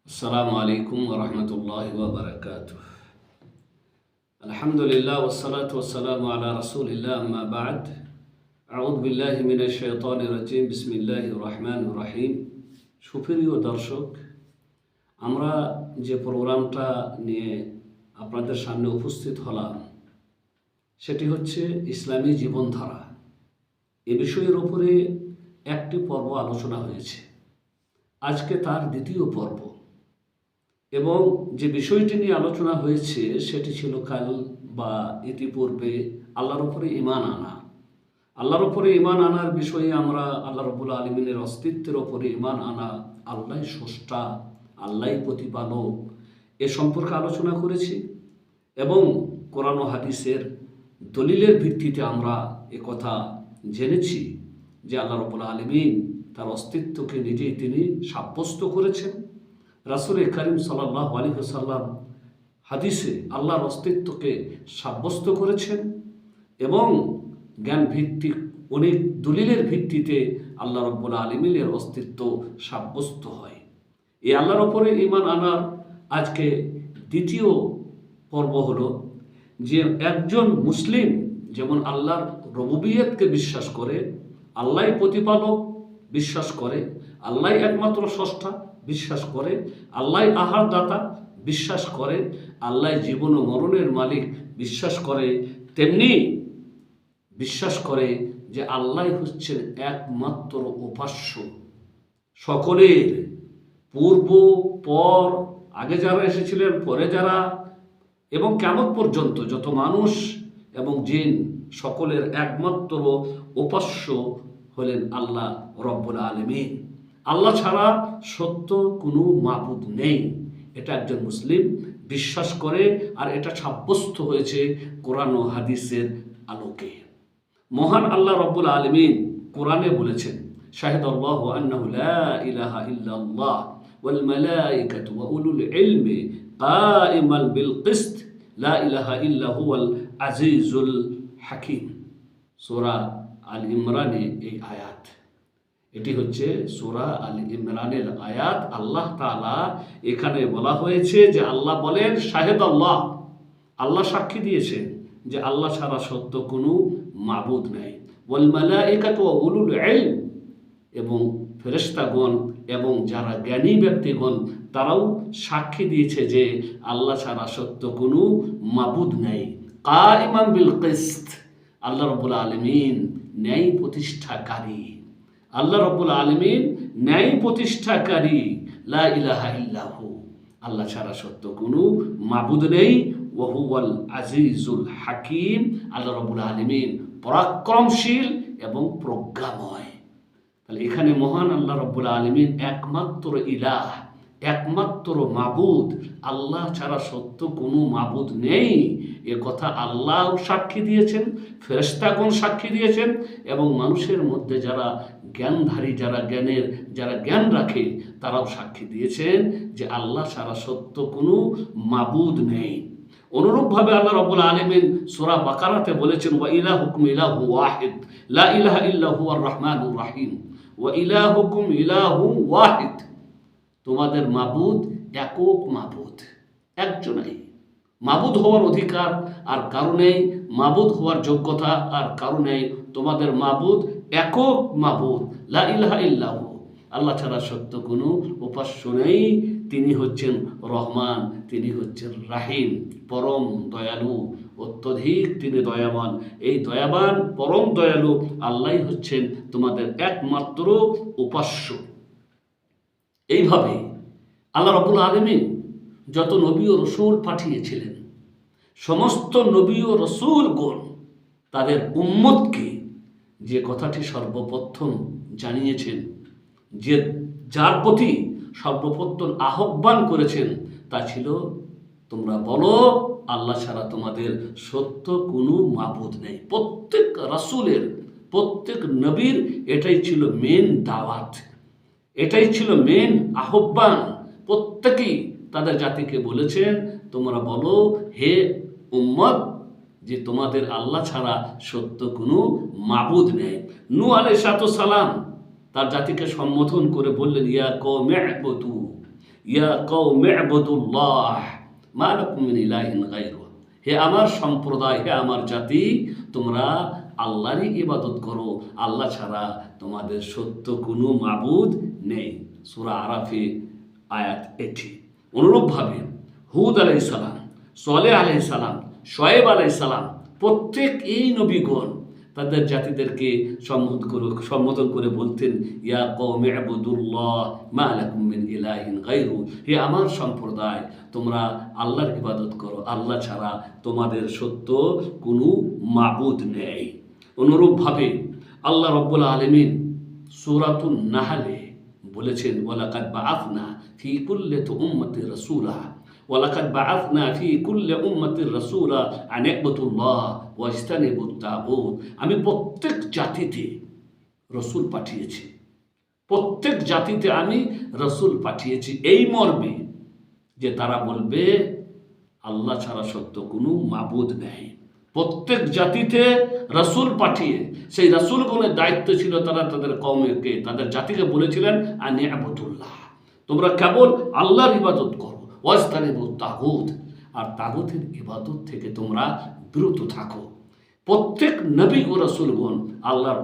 আসসালামু আলাইকুম ওয়া রাহমাতুল্লাহি ওয়া বারাকাতুহু। আলহামদুলিল্লাহ ওয়াসসালাতু ওয়াসসালামু আলা রাসূলিল্লাহ আম্মা বা'দ। আউযু বিল্লাহি মিনাশ শাইতানির রাজীম। বিসমিল্লাহির রহমানির রহিম। সুপ্রিয় দর্শক, আমরা যে প্রোগ্রামটা নিয়ে আপনাদের সামনে উপস্থিত হলাম সেটি হচ্ছে ইসলামী জীবনধারা। এ বিষয়ের উপরে একটি পর্ব আলোচনা হয়েছে, আজকে তার দ্বিতীয় পর্ব। এবং যে বিষয়টি নিয়ে আলোচনা হয়েছে সেটি ছিল কাল বা ইতিপূর্বে আল্লাহর উপরে ঈমান আনা। আল্লাহর উপরে ঈমান আনার বিষয়ে আমরা আল্লাহ রাব্বুল আলামিনের অস্তিত্বের উপরে ঈমান আনা, আল্লাহই স্রষ্টা, আল্লাহই প্রতিপালক, এ সম্পর্কে আলোচনা করেছি। এবং কোরআন ও হাদিসের দলিলের ভিত্তিতে আমরা কথা জেনেছি যে আল্লাহ রাব্বুল আলামিন তার অস্তিত্বকে নিজেই তিনি সাব্যস্ত করেছেন। রাসূল করিম সাল্লাল্লাহু আলাইহি ওয়াসাল্লাম হাদিসে আল্লাহর অস্তিত্বকে সাব্যস্ত করেছেন এবং জ্ঞান ভিত্তিক অনেক দলিলের ভিত্তিতে আল্লাহ রাব্বুল আলামিনের অস্তিত্ব সাব্যস্ত হয়। এই আল্লাহর উপরে ঈমান আনার আজকে দ্বিতীয় পর্ব হলো যে একজন মুসলিম যেমন আল্লাহর রুবুবিয়তকে বিশ্বাস করে, আল্লাহই প্রতিপালক বিশ্বাস করে, আল্লাহই একমাত্র স্রষ্টা বিশ্বাস করে, আল্লাহই আহারদাতা বিশ্বাস করে, আল্লাহই জীবন ও মরণের মালিক বিশ্বাস করে, তেমনি বিশ্বাস করে যে আল্লাহ হচ্ছেন একমাত্র উপাস্য। সকলের পূর্ব পর, আগে যারা এসেছিলেন, পরে যারা, এবং কিয়ামত পর্যন্ত যত মানুষ এবং জিন, সকলের একমাত্র উপাস্য হলেন আল্লাহ রব্বুল আলামিন। আল্লাহ ছাড়া সত্য কোনো মাবুদ নেই, এটা একজন মুসলিম বিশ্বাস করে, আর এটা সাব্যস্ত হয়েছে কোরআন ও হাদিসের আলোকে। মহান আল্লাহ রব্বুল আলামিন কোরআনে বলেছেন, শাহিদাল্লাহু আন্নাহু লা ইলাহা ইল্লাল্লাহ ওয়াল মালাইকাতু ওয়া উলুল ইলমি কাইমান বিল কিসত লা ইলাহা ইল্লা হুয়াল আজিজুল হাকিম। সূরা আল ইমরানে এই আয়াত, এটি হচ্ছে সূরা আল ইমরানের আয়াত। আল্লাহ তাআলা এখানে বলা হয়েছে যে আল্লাহ বলেন শাহিদাল্লাহ, আল্লাহ সাক্ষী দিয়েছেন যে আল্লাহ ছাড়া সত্য কোনো মাবুদ নেই। ওয়াল মালাইকাতু ওয়া উলুল ইলম, এবং ফেরেশতাগণ এবং যারা জ্ঞানী ব্যক্তিগণ তারাও সাক্ষী দিয়েছে যে আল্লাহ ছাড়া সত্য কোনো মাবুদ নেই। কাইমান বিল কিসত, আল্লাহ রাব্বুল আলামিন ন্যায় প্রতিষ্ঠাকারী। আল্লাহ রাব্বুল আলামিন ন্যায় প্রতিষ্ঠাকারী। লা ইলাহা ইল্লাহু, আল্লাহ ছাড়া সত্য কোনো মাবুদ নেই। ওয়া হুয়াল আজিজুল হাকিম, আল্লাহ রাব্বুল আলামিন পরাক্রমশীল এবং প্রজ্ঞাময়। তাহলে এখানে মহান আল্লাহ রাব্বুল আলামিন একমাত্র ইলাহ, একমাত্র মাবুদ, আল্লাহ ছাড়া সত্য কোনো মাবুদ নেই, এ কথা আল্লাহ সাক্ষী দিয়েছেন, ফেরেশতাগণ সাক্ষী দিয়েছেন, এবং মানুষের মধ্যে যারা জ্ঞানধারী, যারা জ্ঞান রাখে তারাও সাক্ষী দিয়েছেন যে আল্লাহ ছাড়া সত্য কোনো মাবুদ নেই। অনুরূপভাবে আল্লাহ রাব্বুল আলামিন সূরা বাকারাতে বলেছেন, ওয়া ইলাহুকুম ইলাহু ওয়াহিদ লা ইলাহা ইল্লা হুয়ার রহমানুর রহিম। ওয়া ইলাহুকুম ইলাহু ওয়াহিদ, তোমাদের মাবুদ একক মাবুদ, একজনই। মাবুদ হওয়ার অধিকার আর কারো নেই, মাবুদ হওয়ার যোগ্যতা আর কারো নেই। তোমাদের মাবুদ একক মাবুদ, লা ইলাহা ইল্লাহু, আল্লাহ ছাড়া সত্য কোনো উপাস্য নেই। তিনি হচ্ছেন রহমান, তিনি হচ্ছেন রাহিম, পরম দয়ালু, অত্যধিক তিনি দয়াবান। এই দয়াবান পরম দয়ালু আল্লাহই হচ্ছেন তোমাদের একমাত্র উপাস্য। এইভাবে আল্লাহ রাব্বুল আলামিন যত নবী ও রসূল পাঠিয়েছিলেন, সমস্ত নবী ও রসূলগণ তাদের উম্মতকে যে কথাটি সর্বপ্রথম জানিয়েছেন, যে যার প্রতি সর্বপ্রথম আহ্বান করেছেন, তা ছিল তোমরা বলো আল্লাহ ছাড়া তোমাদের সত্য কোনো মাবুদ নেই। প্রত্যেক রাসূলের, প্রত্যেক নবীর এটাই ছিল মেন দাওয়াত, এটাই ছিল মেন আহ্বান। প্রত্যেকেই তাদের জাতিকে বলেছেন, তোমরা বলো হে উম্মত যে তোমাদের আল্লাহ ছাড়া সত্য কোনো মাবুদ নেই। নূহ আলাইহিস সালাম তার জাতিকে সম্বোধন করে বললেন, ইয়া কওমি ইবুদু, ইয়া কওমি ইবুদুল্লাহ মা লাকুম মিন ইলাহিন গায়রুহু, হে আমার সম্প্রদায়, হে আমার জাতি, তোমরা আল্লাহরই ইবাদত করো, আল্লাহ ছাড়া তোমাদের সত্য কোনো মাবুদ নেই। সূরা আরাফে আয়াত 80। অনুরূপভাবে হুদ আলাইহিস সালাম, সালেহ আলাইহিস সালাম, শুআয়ব আলাইহিস সালাম, প্রত্যেক এই নবীগণ তাদের জাতিদেরকে সম্বোধন করে বলতেন, ইয়া কওমি ইবুদুল্লাহ মা লাকুম মিন ইলাহিন গায়রু, হে আমার সম্প্রদায়, তোমরা আল্লাহর ইবাদত করো, আল্লাহ ছাড়া তোমাদের সত্য কোনো মাবুদ নেই। অনুরূপভাবে আল্লাহ রাব্বুল আলামিন সূরাতুন নাহলে বলেছেন, ওয়ালাকাদ বাআথনা ফি কুল্লি উম্মাতির রাসূলা ওয়ালাকাদ বাআথনা ফি কুল্লি উম্মাতির রাসূলা আন ইবুদুল্লাহ ওয়াজতানিবুত তাগুত, আমি প্রত্যেক জাতিতে রসূল পাঠিয়েছি, প্রত্যেক জাতিতে আমি রসূল পাঠিয়েছি এই মর্মে যে তারা বলবে আল্লাহ ছাড়া সত্য কোনো মাবুদ নেই। প্রত্যেক জাতিতে রসূল পাঠিয়ে সেই রসূলগণের দায়িত্ব ছিল তারা তাদের কওমকে, তাদের জাতিকে বলেছিলেন আন ইবুদুল্লাহ, তোমরা কেবল আল্লাহর ইবাদত করো, ওয়াজতানিবুত তাগুত, আর তাগুতের ইবাদত থেকে তোমরা বিরত থাকো। প্রত্যেক নবী ও রাসূলগণ আল্লাহর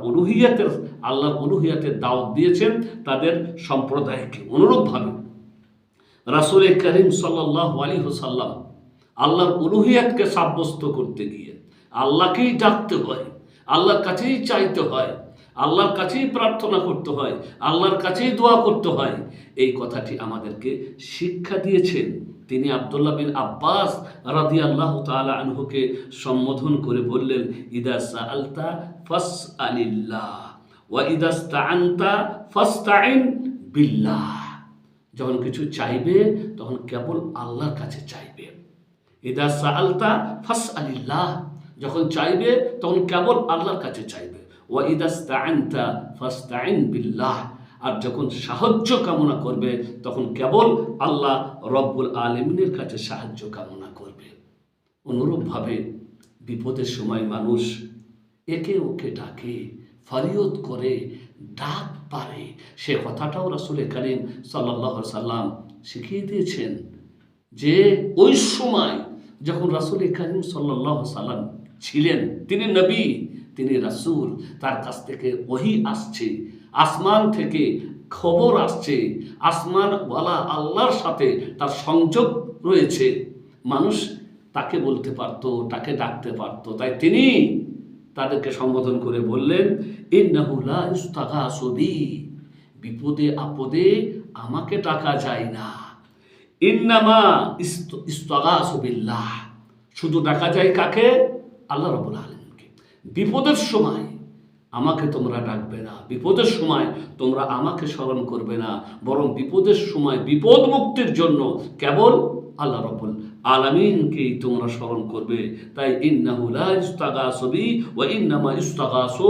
উলুহিয়াতের দাওয়াত দিয়েছেন তাদের সম্প্রদায়কে। অনুরূপভাবে রাসূল করিম সাল্লাল্লাহু আলাইহি ওয়াসাল্লাম আল্লাহর উলুহিয়াতকে সাব্যস্ত করতে গিয়ে আল্লাহকেই ডাকতে হয়, আল্লাহর কাছেই চাইতে হয়, আল্লাহর কাছেই প্রার্থনা করতে হয়, আল্লাহর কাছেই দোয়া করতে হয়, এই কথাটি আমাদেরকে শিক্ষা দিয়েছেন। তিনি আব্দুল্লাহ বিন আব্বাস রাদিয়াল্লাহু তাআলা আনহুকে সম্বোধন করে বললেন, ইদা সাআলতা ফাসআলিল্লাহ ওয়া ইদা ইসতাআনতা ফাসতাইন বিল্লাহ, যখন কিছু চাইবে তখন কেবল আল্লাহর কাছে চাইবে। ইদা সাআলতা ফাসআলিল্লাহ, যখন চাইবে তখন কেবল আল্লাহর কাছে চাইবে। ওয়া ইদা ইসতাআনতা ফাসতাইন বিল্লাহ, আর যখন সাহায্য কামনা করবে তখন কেবল আল্লাহ রব্বুল আলামিনের কাছে সাহায্য কামনা করবে। অনুরূপভাবে বিপদের সময় মানুষ একে ওকে ডাকে, ফরিয়াদ করে, ডাক পারে, সে কথাটাও রাসূল করিম সাল্লাল্লাহু আলাইহি সাল্লাম শিখিয়ে দিয়েছেন যে ওই সময় যখন রাসূল করিম সাল্লাল্লাহু আলাইহি সাল্লাম ছিলেন, তিনি নবী, তিনি রাসূল, তার কাছ থেকে ওহী আসছে, আসমান থেকে খবর আসছে, আসমানওয়ালা আল্লাহর সাথে তার সংযোগ রয়েছে, মানুষ তাকে বলতে পারত, তাকে ডাকতে পারত, তাই তিনি তাদেরকে সম্বোধন করে বললেন, ইন্নাহু লা ইস্তাগাসু বি, বিপদে আপদে আমাকে ডাকা যায় না, ইন্নামা ইস্তাগাসু বিল্লাহ, শুধু ডাকা যায় কাকে? আল্লাহ রাব্বুল আলামিনকে। বিপদের সময় আমাকে তোমরা ডাকবে না, বিপদের সময় তোমরা আমাকে স্মরণ করবে না, বরং বিপদের সময় বিপদ মুক্তির জন্য কেবল আল্লাহ রাব্বুল আলামিনকেই তোমরা স্মরণ করবে। তাই ইন্নাহু লা ইস্তাগাসু বি ওয়া ইন্নামা ইস্তাগাসু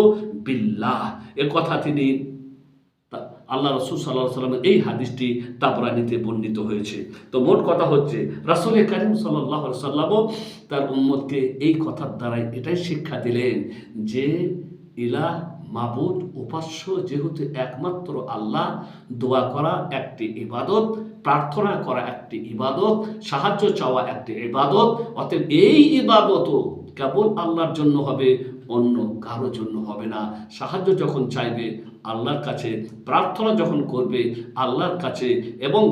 বিল্লাহ, এ কথা তিনি আল্লাহ রাসূল সাল্লাল্লাহু আলাইহি ওয়াসাল্লামের এই হাদিসটি তাবরানীতে বর্ণিত হয়েছে। তো মোট কথা হচ্ছে রাসূল করিম সাল্লাল্লাহু আলাইহি ওয়াসাল্লামও তার উম্মতকে এই কথার দ্বারাই এটাই শিক্ষা দিলেন যে ইলাহ, মাবুদ, উপাস্য যেহেতু একমাত্র আল্লাহ, দোয়া করা একটি ইবাদত, প্রার্থনা করা একটি ইবাদত, সাহায্য চাওয়া একটি ইবাদত, অতএব এই ইবাদতও কেবল আল্লাহর জন্য হবে, অন্য কারোর জন্য হবে না। সাহায্য যখন চাইবে আল্লাহর কাছে, প্রার্থনা যখন করবে আল্লাহর কাছে, এবং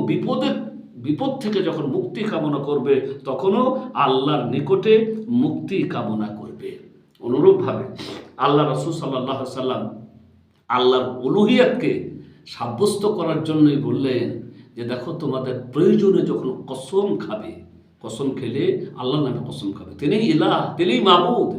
বিপদ থেকে যখন মুক্তি কামনা করবে তখনও আল্লাহর নিকটে মুক্তি কামনা করবে। অনুরূপভাবে আল্লাহ রাসূল সাল্লাল্লাহু আলাইহি সাল্লাম আল্লাহর উলুহিয়াতকে সাব্যস্ত করার জন্যই বললেন যে দেখো, তোমাদের প্রয়োজনে যখন কসম খাবে, কসম খেলে আল্লাহর নামে কসম খাবে, তিনিই ইলাহ, তিনিই মাবুদ,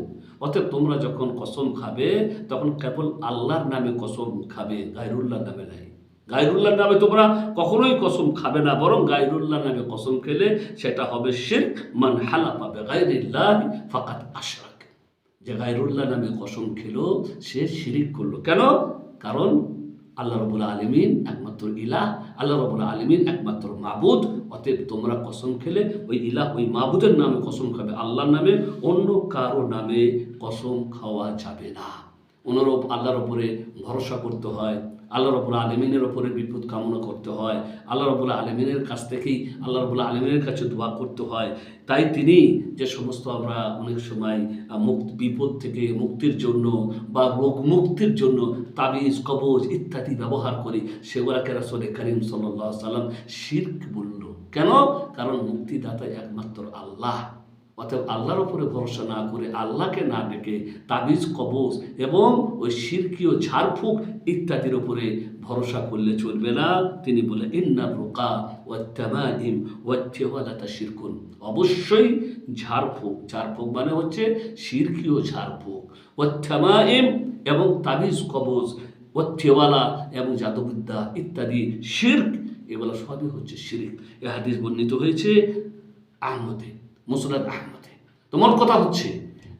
অতএব তোমরা যখন কসম খাবে তখন কেবল আল্লাহর নামে কসম খাবে, গায়রুল্লাহর নামে নাই। গায়রুল্লাহর নামে তোমরা কখনোই কসম খাবে না, বরং গায়রুল্লাহর নামে কসম খেলে সেটা হবে শিরক। মান হালাফা বিগায়রিল্লাহি ফাকাদ আশরাক, যে গায়রুল্লাহ নামে কসম খেলো সে শিরিক করলো। কেন? কারণ আল্লাহ রাব্বুল আলামিন একমাত্র ইলাহ, আল্লাহ রাব্বুল আলামিন একমাত্র মাবুদ, অতএব তোমরা কসম খেলে ওই ইলাহ, ওই মাবুদের নামে কসম খাবে, আল্লাহর নামে, অন্য কারো নামে কসম খাওয়া যাবে না। অনুরূপ আল্লাহর উপরে ভরসা করতে হয়, আল্লাহ রাব্বুল আলামিনের ওপরে বিপদ কামনা করতে হয়, আল্লাহ রাব্বুল আলামিনের কাছ থেকেই আল্লাহ রাব্বুল আলামিনের কাছে দোয়া করতে হয়। তাই তিনি যে সমস্ত আমরা অনেক সময় বিপদ থেকে মুক্তির জন্য বা রোগ মুক্তির জন্য তাবিজ, কবজ ইত্যাদি ব্যবহার করি, সেগুলোকে রাসূল করিম সাল্লাল্লাহু আলাইহি ওয়াসাল্লাম শিরক বলল। কেন? কারণ মুক্তিদাতা একমাত্র আল্লাহ। অতএব আল্লাহর উপরে ভরসা না করে, আল্লাহকে না ডেকে তাবিজ, কবজ এবং ওই শিরকীয় ঝাড়ফুঁক ইত্যাদির উপরে ভরসা করলে চলবে না। তিনি বলে ইন্না রুকা ওয়াত তামাইম ওয়াত তিওয়ালাতা শিরকুন, অবশ্যই ঝাড়ফুঁক মানে হচ্ছে শিরকীয় ঝাড়ফুঁক, ওয়াত তামাইম এবং তাবিজ, কবজ, ওয়াত তিওয়ালা এবং জাদুবিদ্যা ইত্যাদি শিরক, এগুলো সবই হচ্ছে শিরক। এই হাদিস বর্ণিত হয়েছে আহমদে, মুসনাদ আহমদে। তোমার কথা হচ্ছে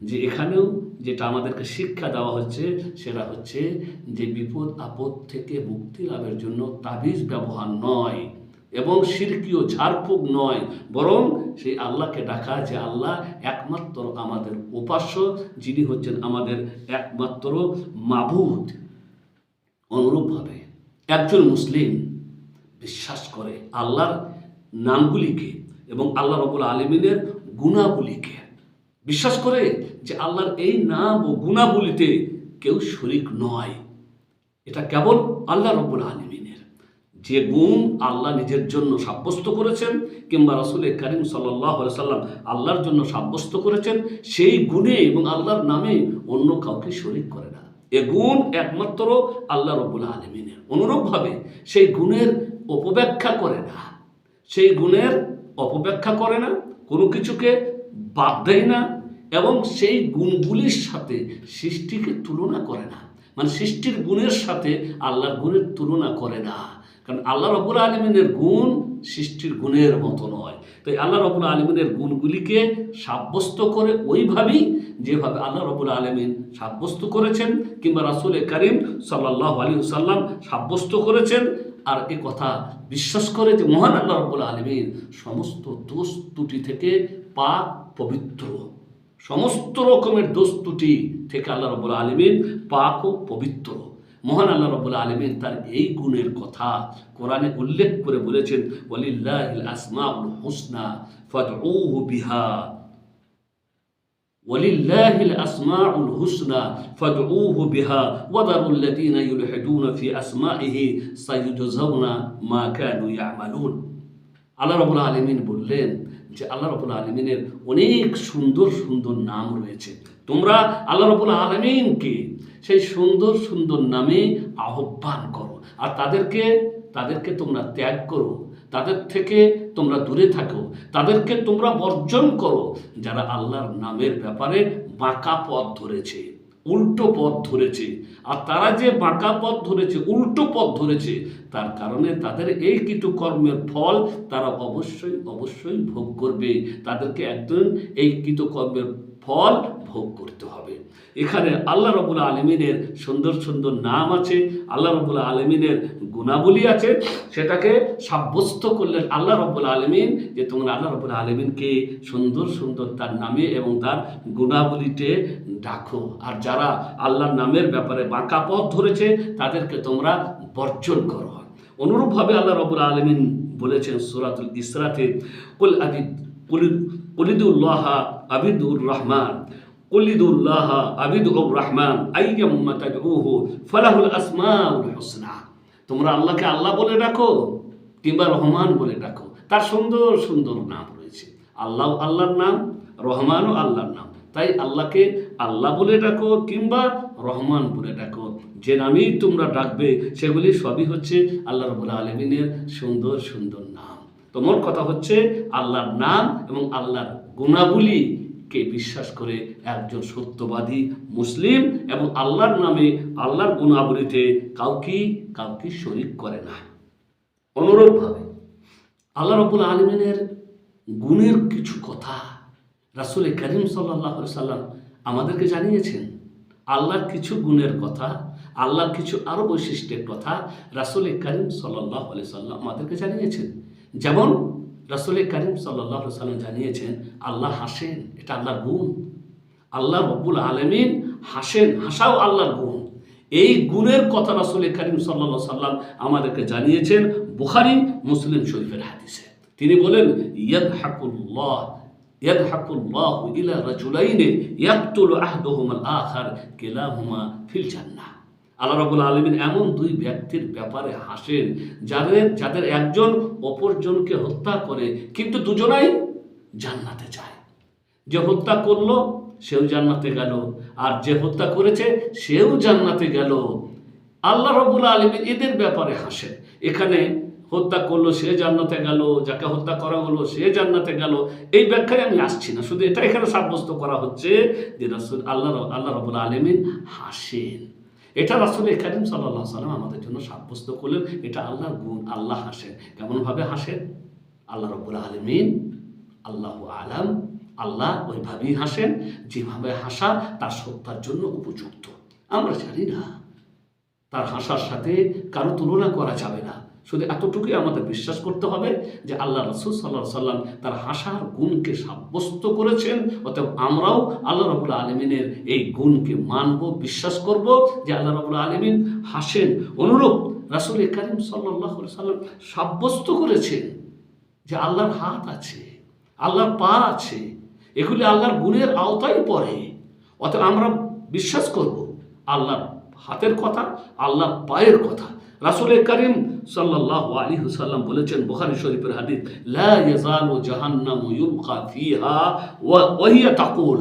যে এখানেও যেটা আমাদেরকে শিক্ষা দেওয়া হচ্ছে সেটা হচ্ছে যে বিপদ আপদ থেকে মুক্তি লাভের জন্য তাবিজ ব্যবহার নয় এবং শিরকীয় ঝাড়ফুঁক নয়, বরং সেই আল্লাহকে ডাকা যে আল্লাহ একমাত্র আমাদের উপাস্য, যিনি হচ্ছেন আমাদের একমাত্র মাবুদ। অনুরূপভাবে একজন মুসলিম বিশ্বাস করে আল্লাহর নামগুলিকে এবং আল্লাহ রাব্বুল আলামিনের গুণাবলীকে, বিশ্বাস করে যে আল্লাহর এই নাম ও গুণাবলীতে কেউ শরীক নয়, এটা কেবল আল্লাহ রাব্বুল আলামিনের। যে গুণ আল্লাহ নিজের জন্য সাব্যস্ত করেছেন কিংবা রাসূল করিম সাল্লাল্লাহু আলাইহি ওয়াসাল্লাম আল্লাহর জন্য সাব্যস্ত করেছেন, সেই গুণে এবং আল্লাহর নামে অন্য কাউকে শরীক করে না। এ গুণ একমাত্র আল্লাহ রাব্বুল আলামিনের। অনুরূপভাবে সেই গুণের অপব্যাখ্যা করে না, সেই গুণের অপব্যাখ্যা করে না, কোনো কিছুকে বাদ দেয় না এবং সেই গুণগুলির সাথে সৃষ্টিকে তুলনা করে না, মানে সৃষ্টির গুণের সাথে আল্লাহর গুণের তুলনা করে না। কারণ আল্লাহ রাব্বুল আলামিনের গুণ সৃষ্টির গুণের মতো নয়। তাই আল্লাহ রাব্বুল আলামিনের গুণগুলিকে সাব্যস্ত করে ওইভাবেই যেভাবে আল্লাহ রাব্বুল আলামিন সাব্যস্ত করেছেন কিংবা রাসূল করিম সাল্লাল্লাহু আলাইহি ওয়াসাল্লাম সাব্যস্ত করেছেন, আর এ কথা বিশ্বাস করে যে মহান আল্লাহ রাব্বুল আলামিন সমস্ত দোষ ত্রুটি থেকে পাক পবিত্র, সমস্ত রকমের দোষ ত্রুটি থেকে আল্লাহ রাব্বুল আলামিন পাক ও পবিত্র। মহান আল্লাহ রাব্বুল আলামিন তার এই গুণের কথা কোরআনে উল্লেখ করে বলেছেন, ওয়ালিল্লাহিল আসমাউল হুসনা ফাদউহু বিহা, ওয়ালিল্লাহিল আসমাউল হুসনা ফাদউহু বিহা ওয়াদারুল্লাযীনা ইউলহিদুনা ফি আসমাইহি সাইয়ুজজাউনা মা কানু ইয়ামালুন। আল্লাহ রাব্বুল আলামিন বললেন যে আল্লাহ রাব্বুল আলামিনের অনেক সুন্দর সুন্দর নাম রয়েছে, তোমরা আল্লাহ রাব্বুল আলামিনকে সেই সুন্দর সুন্দর নামে আহ্বান করো আর তাদেরকে তোমরা ত্যাগ করো, তাদের থেকে তোমরা দূরে থাকো, তাদেরকে তোমরা বর্জন করো যারা আল্লাহর নামের ব্যাপারে বাঁকা পথ ধরেছে, উল্টো পথ ধরেছে। আর তারা যে বাঁকা পথ ধরেছে, উল্টো পথ ধরেছে, তার কারণে তাদের এই কৃতকর্মের ফল তারা অবশ্যই অবশ্যই ভোগ করবে। তাদেরকে একদিন এই কৃতকর্মের ফল ভোগ করতে হবে। এখানে আল্লাহ রাব্বুল আলামিনের সুন্দর সুন্দর নাম আছে, আল্লাহ রাব্বুল আলামিনের গুণাবলী আছে, সেটাকে সাব্যস্ত করলেন আল্লাহ রাব্বুল আলামিন যে তোমরা আল্লাহ রাব্বুল আলামিনকে সুন্দর সুন্দর তার নামে এবং তার গুণাবলীতে ডাকো, আর যারা আল্লাহর নামের ব্যাপারে বাঁকা পথ ধরেছে তাদেরকে তোমরা বর্জন করো। অনুরূপভাবে আল্লাহ রাব্বুল আলামিন বলেছেন সূরাতুল ইসরাতে, কুলিদুল্লাহ আবিদুর রহমান, কুলিদুল্লাহ আবিদুর রহমান আইয়াম্মা তাদউহু ফালাহুল আসমাউল হুসনা। তোমরা আল্লাহকে আল্লাহ বলে ডাকো কিংবা রহমান বলে ডাকো, তার সুন্দর সুন্দর নাম রয়েছে। আল্লাহ আল্লাহর নাম, রহমানও আল্লাহর নাম। তাই আল্লাহকে আল্লাহ বলে ডাকো কিংবা রহমান বলে ডাকো, যে নামেই তোমরা ডাকবে সেগুলি সবই হচ্ছে আল্লাহ রাব্বুল আলামিনের সুন্দর সুন্দর নাম। তোমার কথা হচ্ছে আল্লাহর নাম এবং আল্লাহর গুণাবলীকে বিশ্বাস করে একজন সত্যবাদী মুসলিম এবং আল্লাহর নামে আল্লাহর গুণাবলীতে কাউকে শরীক করে না। অনুরূপভাবে আল্লাহ রাব্বুল আলামিনের গুণের কিছু কথা রাসূল করিম সাল্লাল্লাহু আলাইহি ওয়াসাল্লাম আমাদেরকে জানিয়েছেন। আল্লাহর কিছু গুণের কথা, আল্লাহর কিছু আরো বৈশিষ্ট্যের কথা রাসূল করিম সাল্লাল্লাহু আলাইহি ওয়াসাল্লাম আমাদেরকে জানিয়েছেন। যেমন রাসূল করিম সাল্লাল্লাহু আলাইহি ওয়াসাল্লাম জানিয়েছেন আল্লাহ হাসেন, এটা আল্লাহর গুণ। আল্লাহ রাব্বুল আলামিন হাসেন, হাসাও আল্লাহর গুণ। এই গুণের কথা রাসূল করিম সাল্লাল্লাহু আলাইহি সাল্লাম আমাদেরকে জানিয়েছেন বুখারী মুসলিম শরীফের হাদিসে। তিনি বলেন, ইয়াদহাকুল্লাহু ইলা রাজুলাইনি ইয়াকতুলু আহদুহুমাল আখার কিলাহুমা ফিল জান্নাহ। আল্লাহ রাব্বুল আলামিন এমন দুই ব্যক্তির ব্যাপারে হাসেন যাদের একজন অপরজনকে হত্যা করে কিন্তু দুজনাই জান্নাতে যায়। যে হত্যা করলো সেও জান্নাতে গেল, আর যে হত্যা করেছে সেও জান্নাতে গেল। আল্লাহ রাব্বুল আলামিন এদের ব্যাপারে হাসেন। এখানে হত্যা করলো সে জান্নাতে গেল, যাকে হত্যা করা হলো সে জান্নাতে গেল, এই ব্যাখ্যায় আমি আসছি না। শুধু এটা এখানে সাব্যস্ত করা হচ্ছে যে আল্লাহ রাব্বুল আলামিন হাসেন। এটা রাসূল করিম সাল্লাল্লাহু আলাইহি সাল্লাম আমাদের জন্য সাব্যস্ত করলেন। এটা আল্লাহর গুণ। আল্লাহ হাসেন। কেমনভাবে হাসেন? আল্লাহ রাব্বুল আলামিন আল্লাহু আলাম, আল্লাহ ওইভাবেই হাসেন যেভাবে হাসা তার সত্তার জন্য উপযুক্ত। আমরা জানি না, তার হাসার সাথে কারো তুলনা করা যাবে না। শুধু এতটুকুই আমাদের বিশ্বাস করতে হবে যে আল্লাহ রাসূল সাল্লাল্লাহু আলাইহি সাল্লাম তার হাসার গুণকে সাব্যস্ত করেছেন। অতএব আমরাও আল্লাহ রাব্বুল আলামিনের এই গুণকে মানব, বিশ্বাস করব যে আল্লাহ রাব্বুল আলামিন হাসেন। অনুরূপ রাসূল করিম সাল্লাল্লাহু আলাইহি সাল্লাম সাব্যস্ত করেছেন যে আল্লাহর হাত আছে, আল্লাহর পা আছে, এগুলি আল্লাহর গুণের আওতায় পড়ে। অতএব আমরা বিশ্বাস করব আল্লাহর হাতের কথা, আল্লাহর পায়ের কথা। রাসূল করিম সাল্লাল্লাহু আলাইহি ওয়াসাল্লাম বলেছেন বুখারী শরীফের হাদিস, লা ইয়াজালু জাহান্নামু ইউলকা ফিহা ওয়া হিয়া তাকুল,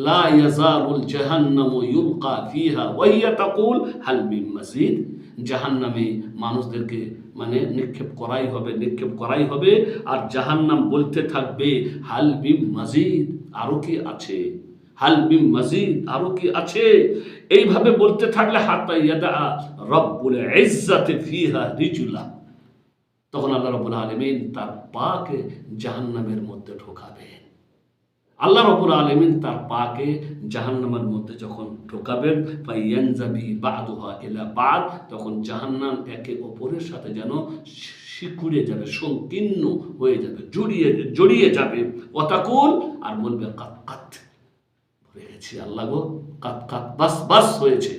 লা ইয়াজালুল জাহান্নামু ইউলকা ফিহা ওয়া হিয়া তাকুল হাল মিন মাজিদ। জাহান্নামে মানুষদেরকে নিক্ষেপ করাই হবে, আর জাহান্নাম বলতে থাকবে হাল মিন মাজিদ, আরো কি আছে, হাল মিন মাজিদ, আরো কি আছে। এইভাবে বলতে থাকলে হাত্তা ইয়াদা রব্বুল ইজ্জাতি ফিহা রিজলা, তখন আল্লাহ রাব্বুল আলামিন তার পাকে জাহান্নামের মধ্যে ঢোকাবেন। আল্লাহ রাব্বুল আলামিন তার পাকে জাহান্নামের মধ্যে যখন ঢোকাবেন, ফায়ানজাবি বাদুহা ইলা বাদ, তখন জাহান্নাম একে অপরের সাথে যেন শিকুড়ে যাবে, সংকীর্ণ হয়ে যাবে, জড়িয়ে যাবে। ওয়াতাকুল, আর বলবে কাত কাত, ভরে গেছি আল্লাহ গো, কাত কাত, বাস বাস হয়েছে।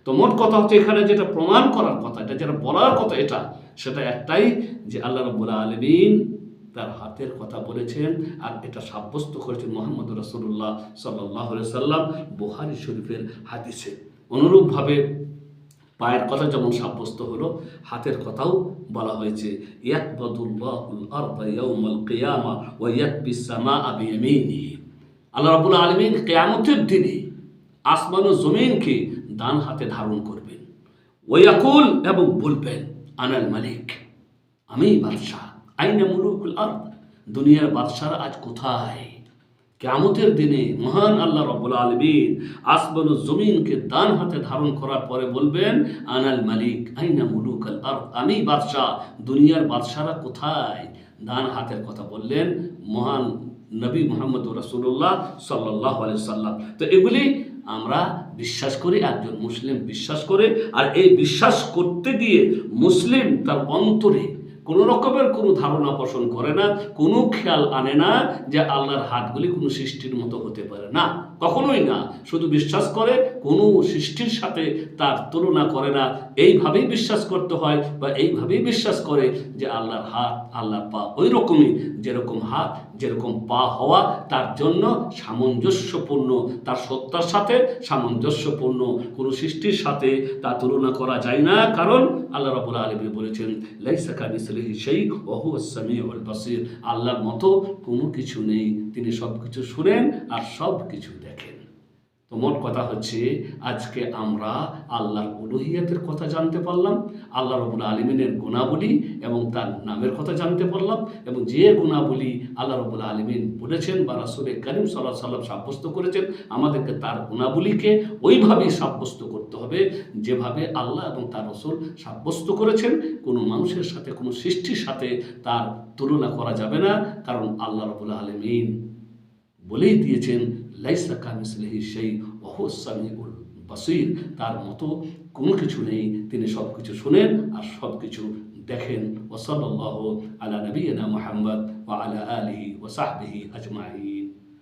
তো মোট কথা হচ্ছে এখানে যেটা প্রমাণ করার কথা, এটা যেটা বলার কথা, সেটা একটাই যে আল্লাহ রাব্বুল আলামিন তার হাতের কথা বলেছেন, আর এটা সাব্যস্ত করেছেন মুহাম্মদ রাসূলুল্লাহ সাল্লাল্লাহু আলাইহি সাল্লাম বুখারী শরীফের হাদিসে। অনুরূপভাবে পায়ের কথা যেমন সাব্যস্ত হলো, হাতের কথাও বলা হয়েছে, ইয়াকবাদুল্লাহুল আরদা ইয়াউমাল কিয়ামা ওয়া ইয়াকবিস সামাআ বিয়ামিনিহি। আল্লাহ রাব্বুল আলামিন কিয়ামতের দিনে আসমান ও জমিনকে ডান হাতে ধারণ করবেন। ওয়া ইয়াকুল, এবং বলবেন, আনাল মালিক, আমি বাদশাহ। আইনা মুলুকুল আরদ, দুনিয়ার বাদশাহরা আজ কোথায়? কিয়ামতের দিনে মহান আল্লাহ রাব্বুল আলামিন আসমান ও জমিনকে ডান হাতে ধারণ করার পরে বলবেন, আনাল মালিক আইনা মুলুকুল আরদ, আমি বাদশাহ, দুনিয়ার বাদশাহরা কোথায়? ডান হাতের কথা বললেন মহান নবী মুহাম্মদ রাসূলুল্লাহ সাল্লাল্লাহু আলাইহি সাল্লাম। তো এগুলি আমরা বিশ্বাস করি, একজন মুসলিম বিশ্বাস করে। আর এই বিশ্বাস করতে গিয়ে মুসলিম তার অন্তরে কোনো রকমের কোনো ধারণা পোষণ করে না, কোনো খেয়াল আনে না যে আল্লাহর হাতগুলি কোনো সৃষ্টির মতো হতে পারে না, কখনোই না। শুধু বিশ্বাস করে, কোনো সৃষ্টির সাথে তার তুলনা করে না। এইভাবেই বিশ্বাস করতে হয়, বা এইভাবেই বিশ্বাস করে যে আল্লাহর হাত, আল্লাহর পা ওই রকমই, যেরকম হাত যেরকম পা হওয়া তার জন্য সামঞ্জস্যপূর্ণ, তার সত্তার সাথে সামঞ্জস্যপূর্ণ, কোনো সৃষ্টির সাথে তা তুলনা করা যায় না। কারণ আল্লাহ রাব্বুল আলামিন বলেছেন, লাইসা কামিসলিহি শাই ওয়া হুয়াস সামিউল বাসীর, আল্লাহর মতো কোনো কিছু নেই, তিনি সব কিছু শুনেন আর সব কিছু দেখেন। তো মোট কথা হচ্ছে, আজকে আমরা আল্লাহর উলুহিয়াতের কথা জানতে পারলাম, আল্লাহ রাব্বুল আলামিনের গুণাবলী এবং তার নামের কথা জানতে পারলাম, এবং যে গুণাবলী আল্লাহ রাব্বুল আলামিন বলেছেন বা রাসূল করিম সাল্লাল্লাহু আলাইহি সাল্লাম সাব্যস্ত করেছেন, আমাদেরকে তার গুণাবলীকে ওইভাবেই সাব্যস্ত করতে হবে যেভাবে আল্লাহ এবং তার রাসূল সাব্যস্ত করেছেন। কোনো মানুষের সাথে, কোনো সৃষ্টির সাথে তার তুলনা করা যাবে না। কারণ আল্লাহ রাব্বুল আলামিন বলেই দিয়েছেন, লাইসা কামিসলিহি শাই ওয়া হুয়াস সামিউল বাসীর, তার মতো কোনো কিছু নেই, তিনি সব কিছু শুনেন আর সব কিছু দেখেন। ওয়া সাল্লাল্লাহু আলা নবিয়িনা মুহাম্মদ ওয়া আলা আলিহি ওয়া সাহবিহি আজমাইন।